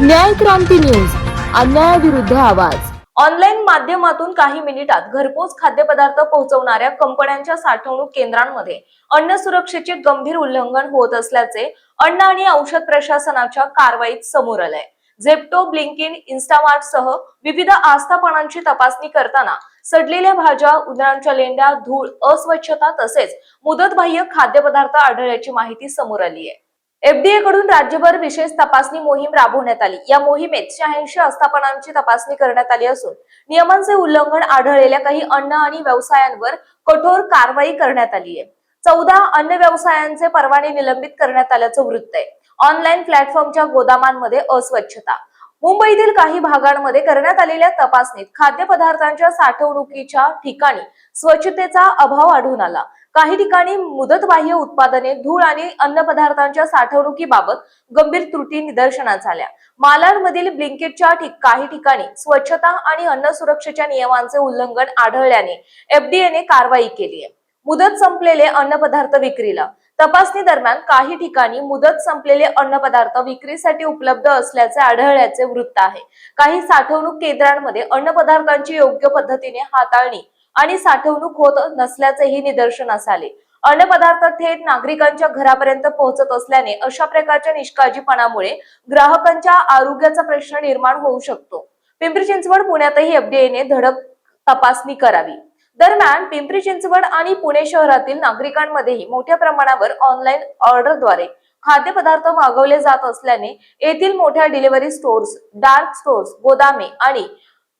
न्याय क्रांती न्यूज, अन्यायाविरुद्ध आवाज। ऑनलाईन माध्यमातून काही मिनिटात घरपोच खाद्यपदार्थ पोहोचवणाऱ्या कंपन्यांच्या साठवणूक केंद्रांमध्ये अन्न सुरक्षेचे गंभीर उल्लंघन होत असल्याचे अन्न आणि औषध प्रशासनाच्या कारवाईत समोर आलंय। झेप्टो, ब्लिंकिट, इन्स्टामार्ट सह विविध आस्थापनांची तपासणी करताना सडलेल्या भाज्या, उंदरांच्या लेंड्या, धूळ, अस्वच्छता तसेच मुदतबाह्य खाद्यपदार्थ आढळल्याची माहिती समोर आली आहे। एफडीए कडून राज्यभर विशेष तपासणी मोहीम राबवण्यात आली। या मोहिमेत 86 आस्थापनांची तपासणी करण्यात आली असून नियमांचे उल्लंघन आढळलेल्या काही अन्न आणि व्यवसायांवर कठोर कारवाई करण्यात आली आहे। 14 अन्न व्यवसायांचे परवाने निलंबित करण्यात आल्याचं वृत्त आहे। ऑनलाईन प्लॅटफॉर्मच्या गोदामांमध्ये अस्वच्छता। मुंबईतील काही भागांमध्ये करण्यात आलेल्या तपासणीत खाद्यपदार्थांच्या साठवणुकीच्या ठिकाणी स्वच्छतेचा अभाव आढळून आला। काही ठिकाणी मुदतबाह्य उत्पादने, धूळ आणि अन्न पदार्थांच्या साठवणुकीबाबत गंभीर त्रुटी निदर्शनास आल्या। मालाडमधील ब्लिंकिटच्या काही ठिकाणी स्वच्छता आणि अन्न सुरक्षेच्या नियमांचे उल्लंघन आढळल्याने एफडीएने कारवाई केली आहे। मुदत संपलेले अन्न पदार्थ विक्रीला। तपासणी दरम्यान काही ठिकाणी मुदत संपलेले अन्न पदार्थ विक्रीसाठी उपलब्ध असल्याचे आढळल्याचे वृत्त आहे। काही साठवणूक केंद्रांमध्ये अन्न पदार्थांची योग्य पद्धतीने हाताळणी आणि साठवणूक होत नसल्याचेही निदर्शनास आले। अन्न पदार्थ थेट नागरिकांच्या घरापर्यंत पोहोचत असल्याने अशा प्रकारच्या निष्काळजीपणामुळे ग्राहकांच्या आरोग्याचा प्रश्न निर्माण होऊ शकतो। पिंपरी चिंचवड, पुण्यातही एफडीएने धडक तपासणी करावी। दरम्यान पिंपरी चिंचवड आणि पुणे शहरातील नागरिकांमध्येही मोठ्या प्रमाणावर ऑनलाईन ऑर्डरद्वारे खाद्यपदार्थ मागवले जात असल्याने येथील मोठ्या डिलिव्हरी स्टोर्स, डार्क स्टोर्स, गोदामे आणि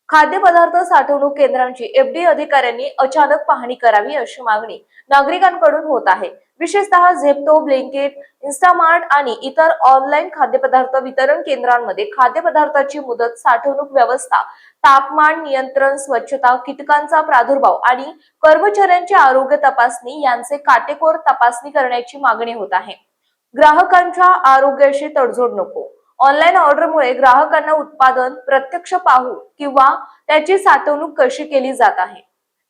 खाद्यपदार्थ साठवणूक केंद्रांची एफडीए अधिकाऱ्यांनी अचानक पाहणी करावी अशी मागणी नागरिकांकडून होत आहे। विशेषतः झेप्टो, ब्लिंकिट, इन्स्टामार्ट आणि इतर ऑनलाईन खाद्यपदार्थ वितरण केंद्रांमध्ये खाद्यपदार्थाची मुदत, साठवणूक व्यवस्था, तापमान नियंत्रण, स्वच्छता, कीटकांचा प्रादुर्भाव आणि कर्मचाऱ्यांची आरोग्य तपासणी यांचे काटेकोर तपासणी करण्याची मागणी होत आहे। ग्राहकांच्या आरोग्याशी तडजोड नको। ऑनलाईन ऑर्डरमुळे ग्राहकांना उत्पादन प्रत्यक्ष पाहू किंवा त्याची साठवणूक कशी केली जात आहे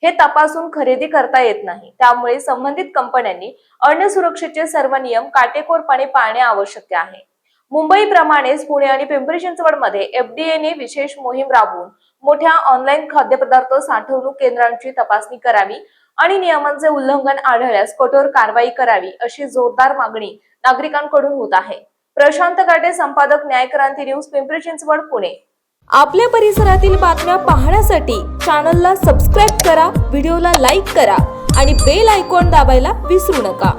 हे तपासून खरेदी करता येत नाही। त्यामुळे संबंधित कंपन्यांनी अन्न सुरक्षेचे सर्व नियम काटेकोरपणे पाळणे आवश्यक आहे। मुंबईप्रमाणेच पुणे आणि पिंपरी चिंचवडमध्ये एफडीएने विशेष मोहीम राबवून मोठ्या ऑनलाईन खाद्यपदार्थ साठवणूक केंद्रांची तपासणी करावी आणि नियमांचे उल्लंघन आढळल्यास कठोर कारवाई करावी अशी जोरदार मागणी नागरिकांकडून होत आहे। प्रशांत काटे, संपादक, न्याय क्रांती न्यूज, पिंपरी चिंचवड, पुणे। आपल्या परिसरातील बातम्या पाहण्यासाठी चॅनलला सबस्क्राईब करा, व्हिडिओला लाईक करा आणि बेल आयकॉन दाबायला विसरू नका।